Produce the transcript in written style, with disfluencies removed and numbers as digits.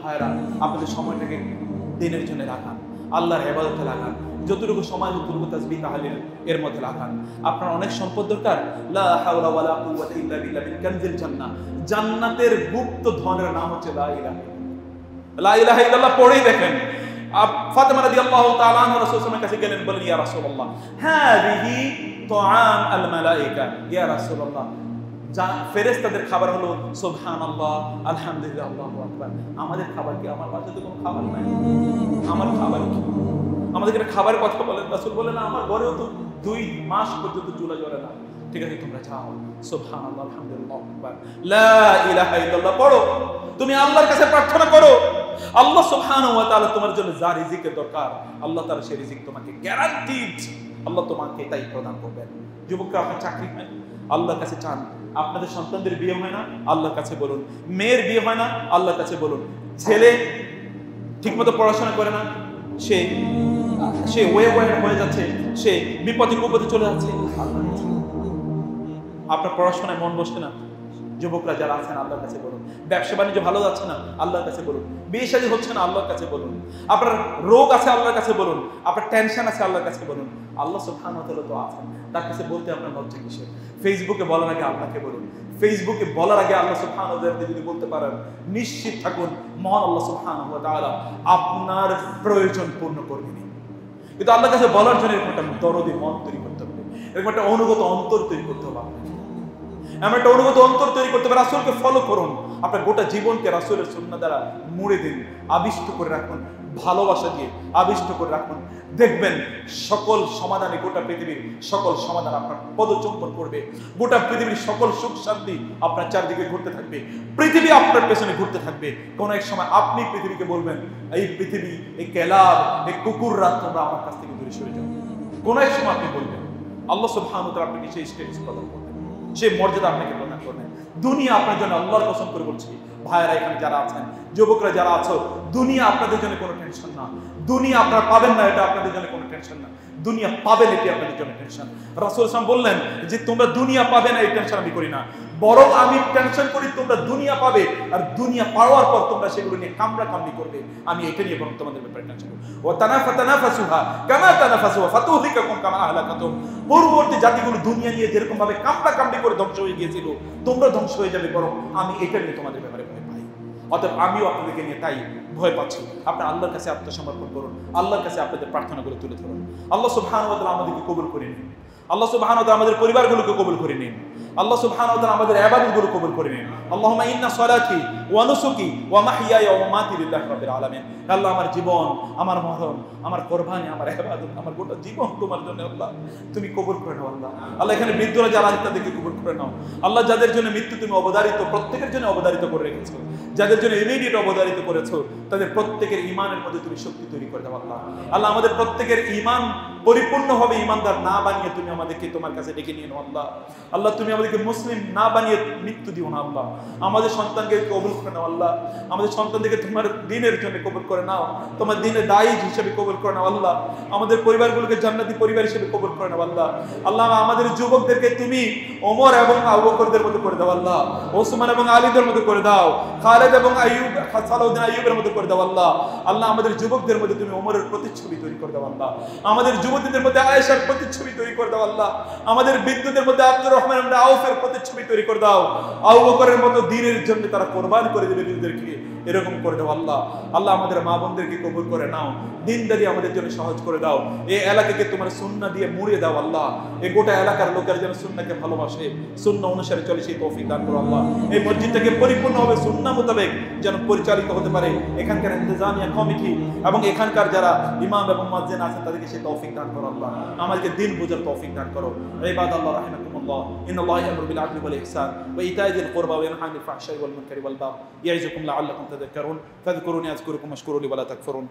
ভাইরা, আপনাদের সময়টাকে দিনের জন্য লাগান, আল্লাহর ইবাদতে লাগান, যতটুকু সময় যতটুকু তাসবিহ তাহলিল এর মধ্যে লাগান। আপনার অনেক সম্পদ দরকার, লা হাওলা ওয়ালা কুওয়াতা ইল্লা বিল্লাহ মিন কানজিল জান্নাহ, জান্নাতের গুপ্ত ধনের নাম হচ্ছে লা ইলাহা ইল্লাল্লাহ। লা ইলাহা ইল্লাল্লাহ পড়েই দেখেন। ফাতেমা রাদিয়াল্লাহু তাআলা আনহা রাসূলুল্লাহ সাল্লাল্লাহু আলাইহি ওয়াসাল্লামের কাছে গেলেন, বলেন ইয়া রাসূলুল্লাহ হাযিহি তুআম আল মালায়েকা, ইয়া রাসূলুল্লাহ ফেরেশতাদের খাবার হলো সুবহানাল্লাহ, আলহামদুলিল্লাহ, আল্লাহু আকবার। আমাদের খাবার কি? আমার বাসায় তো কোনো খাবার নাই, আমার খাবার কি? আমাদেরকে একটা খাবারের কথা বলেন। রাসূল বলেন আমার ঘরেও তো 2 মাস পর্যন্ত চুলা জ্বলে না। ঠিক আছে, তোমরা যাও, সুবহানাল্লাহ, আলহামদুলিল্লাহ, আল্লাহু আকবার, লা ইলাহা ইল্লাল্লাহ পড়ো, তুমি আল্লাহর কাছে প্রার্থনা করো। আল্লাহ সুবহানাহু ওয়া তাআলা তোমার জন্য যা রিজিকের দরকার, আল্লাহ তাআলা সেই রিজিক তোমাকে গ্যারান্টিড আল্লাহ তোমাকে তাই প্রদান করবেন। যুবকরা, আপনার চাকরি হয়, আল্লাহর কাছে চান। আপনাদের সন্তানদের বিয়ে হয় না, আল্লাহর কাছে বলুন। মেয়ের বিয়ে হয় না, আল্লাহর কাছে বলুন। ছেলে ঠিকমতো পড়াশোনা করে না, সে হয়ে যাচ্ছে, সে বিপদে কুপদে চলে যাচ্ছে, আপনার পড়াশোনায় মন বসছে না, যুবকরা যারা আছেন আল্লাহর কাছে বলুন। ব্যবসা বাণিজ্য ভালো যাচ্ছে না, আল্লাহর কাছে বলুন। বিয়ে শাদী হচ্ছে না, আল্লাহর কাছে বলুন। আপনার রোগ আছে, আল্লাহর কাছে বলুন। আপনার টেনশন আছে, আল্লাহর কাছে বলুন। আল্লাহ সুবহানাহু ওয়া তাআলা তো আছেন, তার কাছে বলতে আপনার লজ্জা কিসের? ফেসবুকে বলার আগে আল্লাহকে বলুন। ফেসবুকে বলার আগে আল্লাহ সুবহানাহু ওয়া তাআলা যদি বলতে পারেন, নিশ্চিত থাকুন মহান আল্লাহ সুবহানাহু ওয়া তাআলা আপনার প্রয়োজন পূর্ণ করবেন। কিন্তু আল্লাহর কাছে বলার জন্য এরকম একটা দরদি মন তৈরি করতে হবে, এরকম একটা অনুগত অন্তর তৈরি করতে হবে। এমন একটা অনুগত অন্তর তৈরি করতে হবে। রাসূলকে ফলো করুন, আপনার গোটা জীবনকে রাসূলের সুন্নাহ দ্বারা মুড়ে দিন, আবিষ্ট করে রাখুন, ভালোবাসা দিয়ে আবিষ্ট করে রাখুন। দেখবেন সকল সমাধানে, গোটা পৃথিবীর সকল সমাধান আপনার পদচুম্বন করবে। গোটা পৃথিবীর সকল সুখ শান্তি আপনার চারদিকে ঘুরতে থাকবে, পৃথিবী আপনার পেছনে ঘুরতে থাকবে। কোন এক সময় আপনি পৃথিবীকে বলবেন, এই পৃথিবী, এই কেলাব, এই কুকুররা, তোমরা আমার কাছ থেকে দূরে সরে যাও। কোন এক সময় আপনি বলবেন, আল্লাহ সুবহানাহু ওয়া তাআলা আপনাকে সেই স্টেটাস প্রদান করবেন, সেই মর্যাদা আপনাকে প্রদান করবেন। দুনিয়া আপনার জন্য, আল্লাহর কসম করে বলছি ভাইয়েরা এখানে যারা আছেন, যুবকরা যারা আছো, দুনিয়া আপনাদের জন্য কোনো টেনশন না। দুনিয়া আপনারা পাবেন না, এটা আপনাদের জন্য কোনো টেনশন না। দুনিয়া পাবেন, এটি আপনাদের জন্য টেনশন। রাসূল সাল্লাল্লাহু আলাইহি ওয়াসাল্লাম বললেন যে তোমরা দুনিয়া পাবে না, এই টেনশন আমি করি না, বরং আমি টেনশন করি তোমরা দুনিয়া পাবে, আর দুনিয়া পাওয়ার পর তোমরা সেগুলো নিয়ে কামড়াকামড়ি করবে। আমি এটা নিয়ে বরং তোমাদের ব্যাপারে টেনশন করি। ওয়া তানাফাসুহা কামা তানাফাসুহা ফাতুহলিকাকুম কামা আহলাকাতুম। পূর্ববর্তী জাতিগুলো দুনিয়া নিয়ে যেরকম ভাবে কামড়াকামড়ি করে ধ্বংস হয়ে গিয়েছিল, তোমরা ধ্বংস হয়ে যাবে, বরং আমি এটা নিয়ে তোমাদের ব্যাপারে ভয় পাই। অতএব আমিও আপনাদেরকে নিয়ে তাই ভয় পাচ্ছি। আপনারা আল্লাহর কাছে আত্মসমর্পণ করুন, আল্লাহর কাছে আপনাদের প্রার্থনাগুলো তুলে ধরুন। আল্লাহ সুবহানাহু ওয়া তাআলা আমাদেরকে কবুল করে নিন। আল্লাহ সুবহানাহু ওয়া তাআলা আমাদের পরিবারগুলোকে কবুল করে নিন। আল্লাহ সুবহানাহু ওয়া তাআলা আমাদের ইবাদতগুলো কবুল করে নিন। আল্লাহুম্মা ইন্না সালাতি ওয়া নুসুকি ওয়া মাহইয়ায়া ওয়া মামাতি লিল্লাহি রাব্বিল আলামিন। আল্লাহ, আমার জীবন, আমার মরণ, আমার কুরবানি, আমার ইবাদত, আমার গোটা জীবন তোমার জন্য আল্লাহ তুমি কবুল করে নাও। আল্লাহ আল্লাহ এখানে বৃদ্ধরা যারা আছে তাদেরকে কবুল করে নাও। আল্লাহ, যাদের জন্য মৃত্যু তুমি অবধারিত, প্রত্যেকের জন্য অবধারিত করে রেখেছো, যাদের জন্য ইমিডিয়েট অবধারিত করেছো, তাদের প্রত্যেকের ঈমানের মধ্যে তুমি শক্তি তৈরি করে দাও। আল্লাহ আল্লাহ আমাদের প্রত্যেকের ঈমান পরিপূর্ণভাবে ঈমানদার না বানিয়ে তুমি আমাদেরকে তোমার কাছে ডেকে নিয়ে নাও। আল্লাহ আল্লাহ তুমি আমাদেরকে মুসলিম না বানিয়ে মৃত্যু দিও না। আল্লাহ আমাদের সন্তানকে কবুল করে নাও। আল্লাহ আমাদের সন্তানদেরকে তোমার দ্বীনের জন্য কবুল করে নাও, তোমার দ্বীনের দায়ী হিসেবে কবুল করে নাও। আল্লাহ আমাদের পরিবারগুলোকে জান্নাতি পরিবার হিসেবে কবুল করে নাও। আল্লাহ আল্লাহ আমাদের যুবকদেরকে তুমি ওমর এবং আবু বকরদের মতো করে দাও। আল্লাহ ওসমান এবং আলীদের মতো করে দাও, খালেদ এবং আইয়ুব, সালাউদ্দিন আইয়ুবের মতো করে দাও। আল্লাহ আল্লাহ আমাদের যুবকদের মধ্যে তুমি ওমরের প্রতিচ্ছবি তৈরি করে দাও। আল্লাহ আমাদের যুবতীদের মধ্যে আয়েশার প্রতিচ্ছবি তৈরি করে দাও। আল্লাহ আমাদের বিদ্যুতের মধ্যে আব্দুর রহমান এবং আউফের প্রতিচ্ছবি তৈরি করে দাও। আবু বকরের মতো দ্বীনের জন্য তারা কোরবান করে দেবে নিজেদেরকে, এরকম করে দাও। আল্লাহ আল্লাহ আমাদের মা বোনদেরকে কবুল করে নাও, দিনদারি আমাদের জন্য সহজ করে দাও। এই এলাকাকে তোমার সুন্নাহ দিয়ে মুড়িয়ে দাও। আল্লাহ এই গোটা এলাকার লোকের যেন সুন্নাহকে ভালোবাসে, সুন্নাহ অনুসারে চলে, সেই তৌফিক দান করো। আল্লাহ এই মসজিদটাকে পরিপূর্ণভাবে সুন্নাহ মোতাবেক যেন পরিচালিত হতে পারে, এখানকার ইন্তেজামিয়া কমিটি এবং এখানকার যারা ইমাম এবং মুয়াজ্জিন আছেন তাদেরকে সেই তৌফিক দান করো। আল্লাহ আমাদেরকে দিন বুঝার তৌফিক দান করো। ইবাদাল্লাহ রাহিমাকুমুল্লাহ, ইন্নাল্লাহা ইয়া'মুরু বিল আদলি ওয়াল ইহসান ওয়া ইতা'i যিল কুরবা ওয়া ইয়ানহা আনিল ফাহশাই ওয়াল মুনকারি ওয়াল বাগই ইয়া'iযুকুম লা'আল্লাকুম তাযাক্কারুন ফাযকুরুনি আযকুরুকুম ওয়াশকুরু লি ওয়া লা তাকফুরুন।